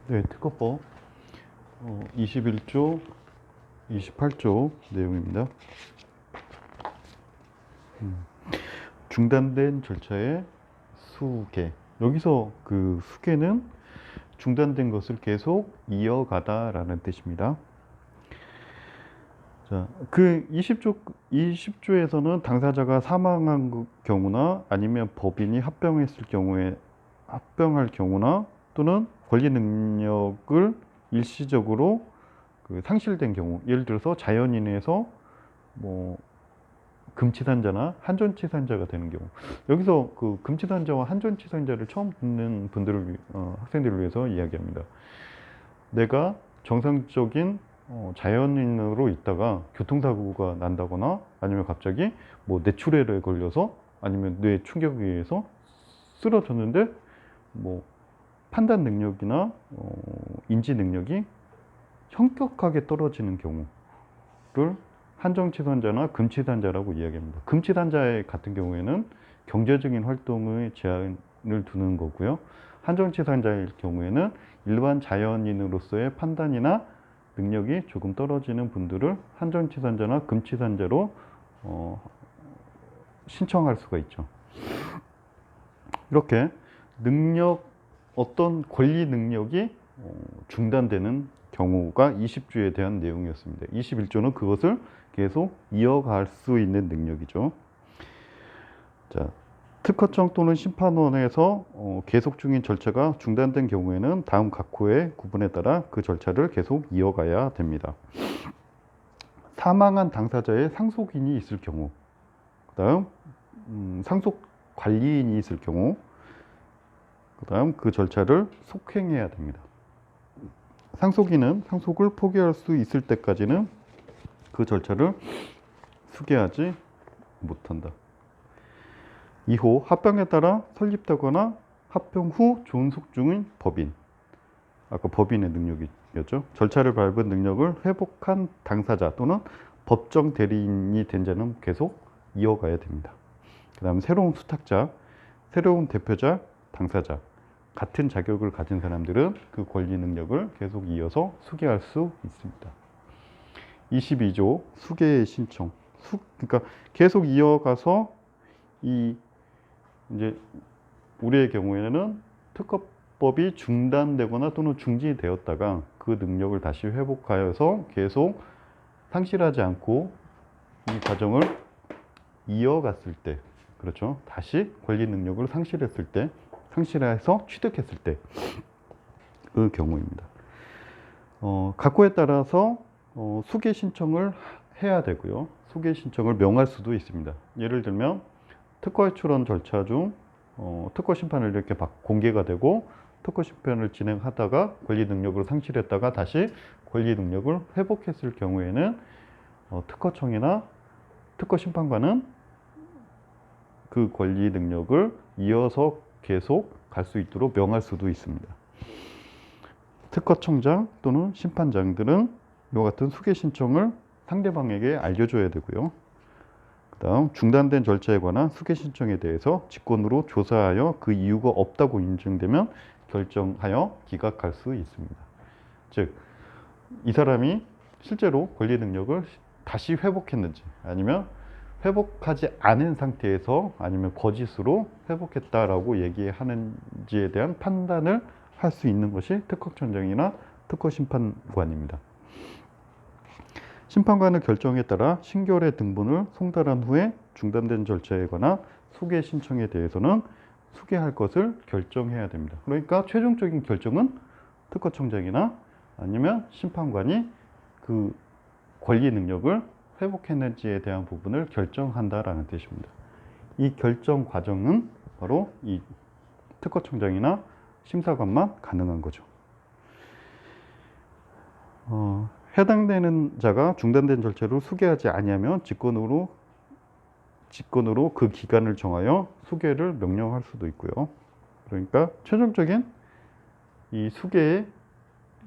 네, 특허법 21조, 28조 내용입니다. 중단된 절차의 수계. 여기서 그 수계는 중단된 것을 계속 이어가다라는 뜻입니다. 자, 그 20조에서는 당사자가 사망한 경우나 아니면 법인이 합병할 경우나 또는 권리 능력을 일시적으로 상실된 경우, 예를 들어서 자연인에서 뭐 금치산자나 한전치산자가 되는 경우, 여기서 그 금치산자와 한전치산자를 처음 듣는 학생들을 위해서 이야기합니다. 내가 정상적인 자연인으로 있다가 교통사고가 난다거나 아니면 갑자기 뭐 뇌출혈에 걸려서 아니면 뇌 충격에 의해서 쓰러졌는데 뭐 판단 능력이나 인지 능력이 현격하게 떨어지는 경우를 한정치산자나 금치산자라고 이야기합니다. 금치산자 같은 경우에는 경제적인 활동의 제한을 두는 거고요. 한정치산자일 경우에는 일반 자연인으로서의 판단이나 능력이 조금 떨어지는 분들을 한정치산자나 금치산자로 신청할 수가 있죠. 이렇게 어떤 권리 능력이 중단되는 경우가 20조에 대한 내용이었습니다. 21조는 그것을 계속 이어갈 수 있는 능력이죠. 자, 특허청 또는 심판원에서 계속 중인 절차가 중단된 경우에는 다음 각호의 구분에 따라 그 절차를 계속 이어가야 됩니다. 사망한 당사자의 상속인이 있을 경우, 그 다음 상속 관리인이 있을 경우, 그 다음 그 절차를 속행해야 됩니다. 상속인은 상속을 포기할 수 있을 때까지는 그 절차를 수계하지 못한다. 2호, 합병에 따라 설립되거나 합병 후 존속 중인 법인. 아까 법인의 능력이었죠. 절차를 밟은 능력을 회복한 당사자 또는 법정 대리인이 된 자는 계속 이어가야 됩니다. 그 다음 새로운 수탁자, 새로운 대표자, 당사자. 같은 자격을 가진 사람들은 그 권리 능력을 계속 이어서 수계할 수 있습니다. 22조 수계의 신청. 그러니까 계속 이어가서 이제 우리의 경우에는 특허법이 중단되거나 또는 중지되었다가 그 능력을 다시 회복하여서 계속 상실하지 않고 이 과정을 이어갔을 때, 그렇죠. 다시 권리 능력을 상실해서 취득했을 때 그 경우입니다. 각호에 따라서 수계 신청을 해야 되고요. 수계 신청을 명할 수도 있습니다. 예를 들면 특허 출원 절차 중 특허 심판을 이렇게 공개가 되고 특허 심판을 진행하다가 권리 능력을 상실했다가 다시 권리 능력을 회복했을 경우에는 특허청이나 특허 심판관은 그 권리 능력을 이어서 계속 갈 수 있도록 명할 수도 있습니다. 특허청장 또는 심판장들은 이와 같은 수계 신청을 상대방에게 알려줘야 되고요. 그 다음 중단된 절차에 관한 수계 신청에 대해서 직권으로 조사하여 그 이유가 없다고 인정되면 결정하여 기각할 수 있습니다. 즉, 이 사람이 실제로 권리 능력을 다시 회복했는지 아니면 회복하지 않은 상태에서 아니면 거짓으로 회복했다라고 얘기하는지에 대한 판단을 할 수 있는 것이 특허청장이나 특허심판관입니다. 심판관의 결정에 따라 신결의 등본을 송달한 후에 중단된 절차에 관한 수계 신청에 대해서는 수계할 것을 결정해야 됩니다. 그러니까 최종적인 결정은 특허청장이나 아니면 심판관이 그 권리 능력을 회복했는지에 대한 부분을 결정한다라는 뜻입니다. 이 결정 과정은 바로 이 특허청장이나 심사관만 가능한 거죠. 해당되는 자가 중단된 절차로 수계하지 아니하면 직권으로 그 기간을 정하여 수계를 명령할 수도 있고요. 그러니까 최종적인 이 수계의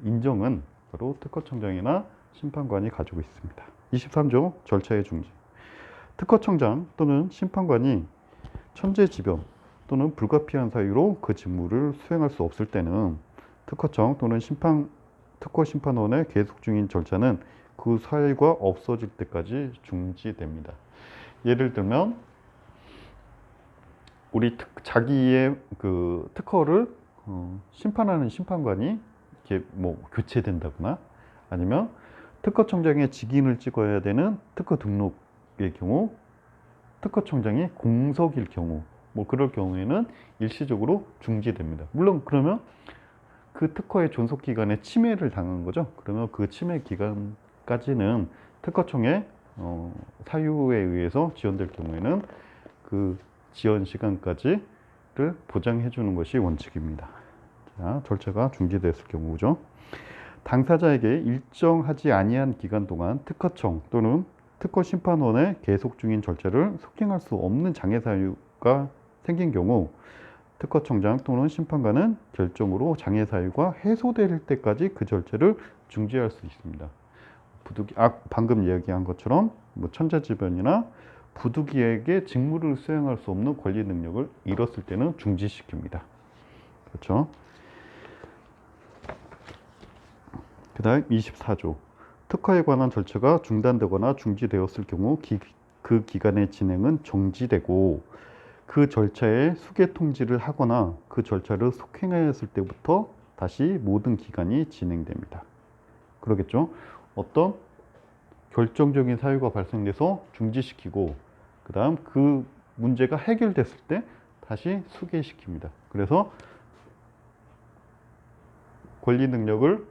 인정은 바로 특허청장이나 심판관이 가지고 있습니다. 23조 절차의 중지. 특허청장 또는 심판관이 천재지변 또는 불가피한 사유로 그 직무를 수행할 수 없을 때는 특허청 또는 특허 심판원의 계속 중인 절차는 그 사유가 없어질 때까지 중지됩니다. 예를 들면 우리 자기의 그 특허를 심판하는 심판관이 이렇게 뭐 교체된다거나 아니면 특허청장의 직인을 찍어야 되는 특허 등록의 경우, 특허청장이 공석일 경우, 뭐 그럴 경우에는 일시적으로 중지됩니다. 물론 그러면 그 특허의 존속 기간에 침해를 당한 거죠. 그러면 그 침해 기간까지는 특허청의 사유에 의해서 지연될 경우에는 그 지연 시간까지를 보장해 주는 것이 원칙입니다. 자, 절차가 중지됐을 경우죠. 당사자에게 일정하지 아니한 기간 동안 특허청 또는 특허심판원의 계속 중인 절차를 속행할 수 없는 장애 사유가 생긴 경우 특허청장 또는 심판관은 결정으로 장애 사유가 해소될 때까지 그 절차를 중지할 수 있습니다. 방금 이야기한 것처럼 뭐 천재지변이나 부득이하게 직무를 수행할 수 없는 권리 능력을 잃었을 때는 중지시킵니다. 그렇죠? 그 다음 24조. 특허에 관한 절차가 중단되거나 중지되었을 경우 그 기간의 진행은 정지되고 그 절차에 수개 통지를 하거나 그 절차를 속행하였을 때부터 다시 모든 기간이 진행됩니다. 그러겠죠? 어떤 결정적인 사유가 발생돼서 중지시키고 그 다음 그 문제가 해결됐을 때 다시 수개시킵니다. 그래서 권리 능력을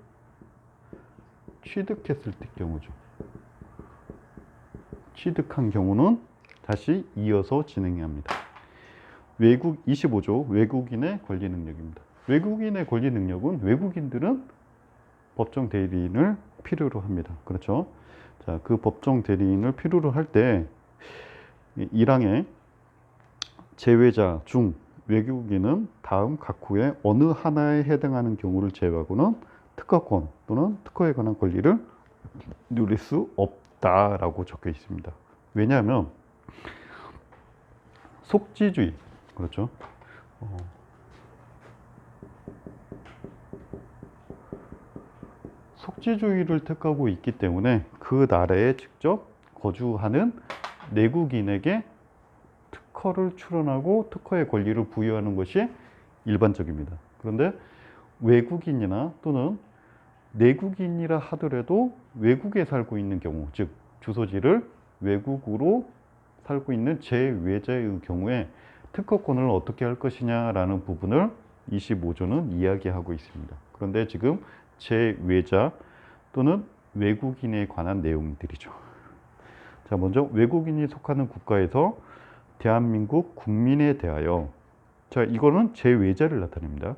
취득했을 때 경우죠. 취득한 경우는 다시 이어서 진행해야 합니다. 25조 외국인의 권리 능력입니다. 외국인의 권리 능력은 외국인들은 법정 대리인을 필요로 합니다. 그렇죠? 자, 그 법정 대리인을 필요로 할 때 1항에 제외자 중 외국인은 다음 각호의 어느 하나에 해당하는 경우를 제외하고는 특허권 또는 특허에 관한 권리를 누릴 수 없다라고 적혀 있습니다. 왜냐하면 속지주의, 그렇죠? 속지주의를 택하고 있기 때문에 그 나라에 직접 거주하는 내국인에게 특허를 출원하고 특허의 권리를 부여하는 것이 일반적입니다. 그런데 외국인이나 또는 내국인이라 하더라도 외국에 살고 있는 경우, 즉 주소지를 외국으로 살고 있는 제외자의 경우에 특허권을 어떻게 할 것이냐라는 부분을 25조는 이야기하고 있습니다. 그런데 지금 제외자 또는 외국인에 관한 내용들이죠. 자, 먼저 외국인이 속하는 국가에서 대한민국 국민에 대하여, 자, 이거는 제외자를 나타냅니다.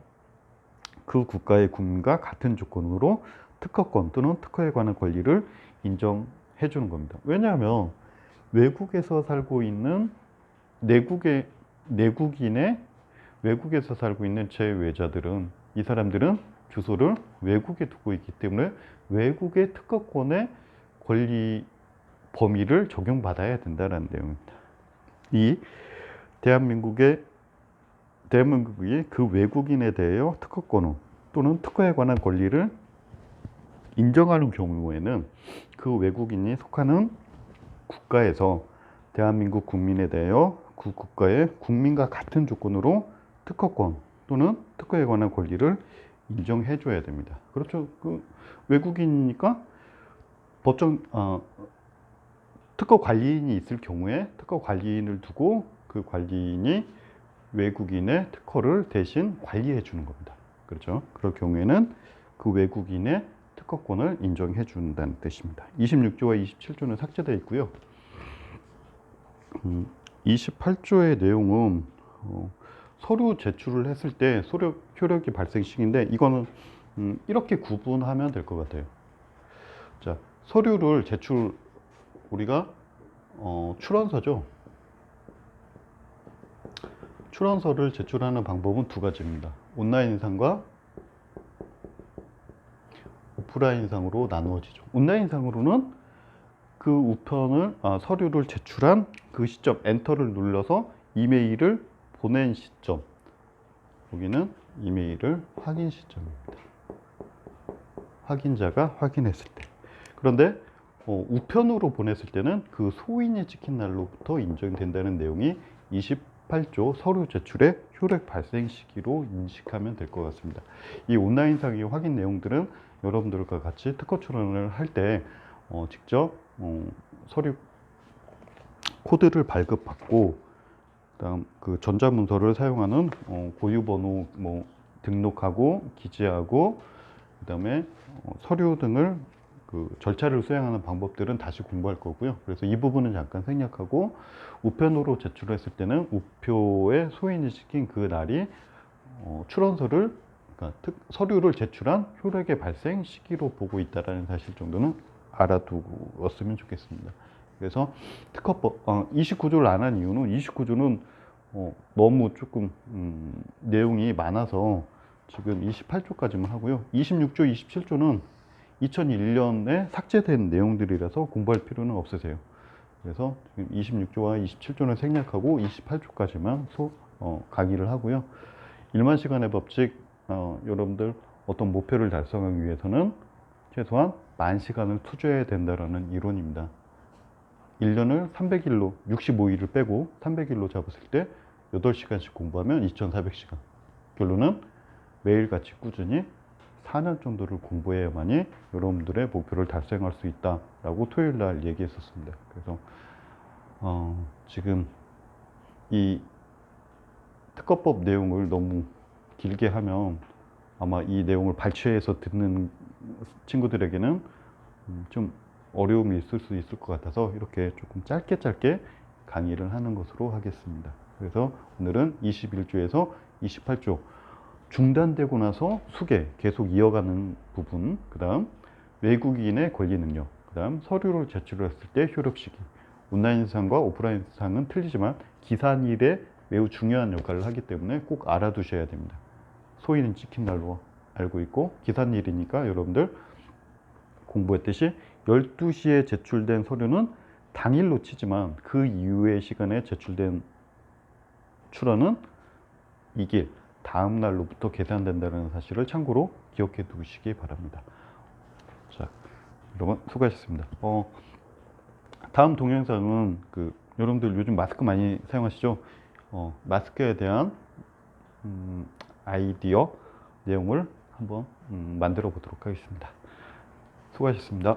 그 국가의 국민과 같은 조건으로 특허권 또는 특허에 관한 권리를 인정해 주는 겁니다. 왜냐하면 외국에서 살고 있는 외국에서 살고 있는 제외자들은, 이 사람들은 주소를 외국에 두고 있기 때문에 외국의 특허권의 권리 범위를 적용받아야 된다는 내용입니다. 이 대한민국이 그 외국인에 대하여 특허권 또는 특허에 관한 권리를 인정하는 경우에는 그 외국인이 속하는 국가에서 대한민국 국민에 대하여 그 국가의 국민과 같은 조건으로 특허권 또는 특허에 관한 권리를 인정해 줘야 됩니다. 그렇죠. 그 외국인이니까 특허 관리인이 있을 경우에 특허 관리인을 두고 그 관리인이 외국인의 특허를 대신 관리해 주는 겁니다. 그렇죠. 그럴 경우에는 그 외국인의 특허권을 인정해 준다는 뜻입니다. 26조와 27조는 삭제되어 있고요. 28조의 내용은 서류 제출을 했을 때 효력이 발생 시기인데, 이거는 이렇게 구분하면 될 것 같아요. 자, 서류를 우리가 출원서죠. 출원서를 제출하는 방법은 두 가지입니다. 온라인상과 오프라인상으로 나누어지죠. 온라인상으로는 그 서류를 제출한 그 시점, 엔터를 눌러서 이메일을 보낸 시점, 여기는 이메일을 확인 시점입니다. 확인자가 확인했을 때. 그런데 우편으로 보냈을 때는 그 소인이 찍힌 날로부터 인정된다는 내용이 28조 서류 제출의 효력 발생 시기로 인식하면 될 것 같습니다. 이 온라인상의 확인 내용들은 여러분들과 같이 특허 출원을 할 때 직접 서류 코드를 발급받고, 그다음 그 전자문서를 사용하는 고유번호 등록하고 기재하고, 그다음에 서류 등을 그 절차를 수행하는 방법들은 다시 공부할 거고요. 그래서 이 부분은 잠깐 생략하고, 우편으로 제출했을 때는 우표에 소인이 시킨 그 날이 출원서를, 그러니까 서류를 제출한 효력의 발생 시기로 보고 있다는 사실 정도는 알아두었으면 좋겠습니다. 그래서 특허법 29조를 안 한 이유는 29조는 너무 조금 내용이 많아서 지금 28조까지만 하고요. 26조, 27조는 2001년에 삭제된 내용들이라서 공부할 필요는 없으세요. 그래서 지금 26조와 27조는 생략하고 28조까지만 강의를 하고요. 1만 시간의 법칙, 여러분들 어떤 목표를 달성하기 위해서는 최소한 10,000시간을 투자해야 된다는 이론입니다. 1년을 300일로, 65일을 빼고 300일로 잡았을 때 8시간씩 공부하면 2,400시간. 결론은 매일같이 꾸준히 4년 정도를 공부해야만이 여러분들의 목표를 달성할 수 있다라고 토요일 날 얘기했었습니다. 그래서 지금 이 특허법 내용을 너무 길게 하면 아마 이 내용을 발췌해서 듣는 친구들에게는 좀 어려움이 있을 수 있을 것 같아서 이렇게 조금 짧게 강의를 하는 것으로 하겠습니다. 그래서 오늘은 21조에서 28조 중단되고 나서 수계 계속 이어가는 부분, 그 다음 외국인의 권리 능력, 그 다음 서류를 제출했을 때 효력 시기. 온라인상과 오프라인상은 틀리지만 기산일에 매우 중요한 역할을 하기 때문에 꼭 알아두셔야 됩니다. 소인은 찍힌 날로 알고 있고, 기산일이니까 여러분들 공부했듯이 12시에 제출된 서류는 당일로 치지만 그 이후의 시간에 제출된 출원은 이게 다음 날로부터 계산된다는 사실을 참고로 기억해 두시기 바랍니다. 자, 여러분 수고하셨습니다. 다음 동영상은 여러분들 요즘 마스크 많이 사용하시죠? 마스크에 대한 아이디어 내용을 한번 만들어 보도록 하겠습니다. 수고하셨습니다.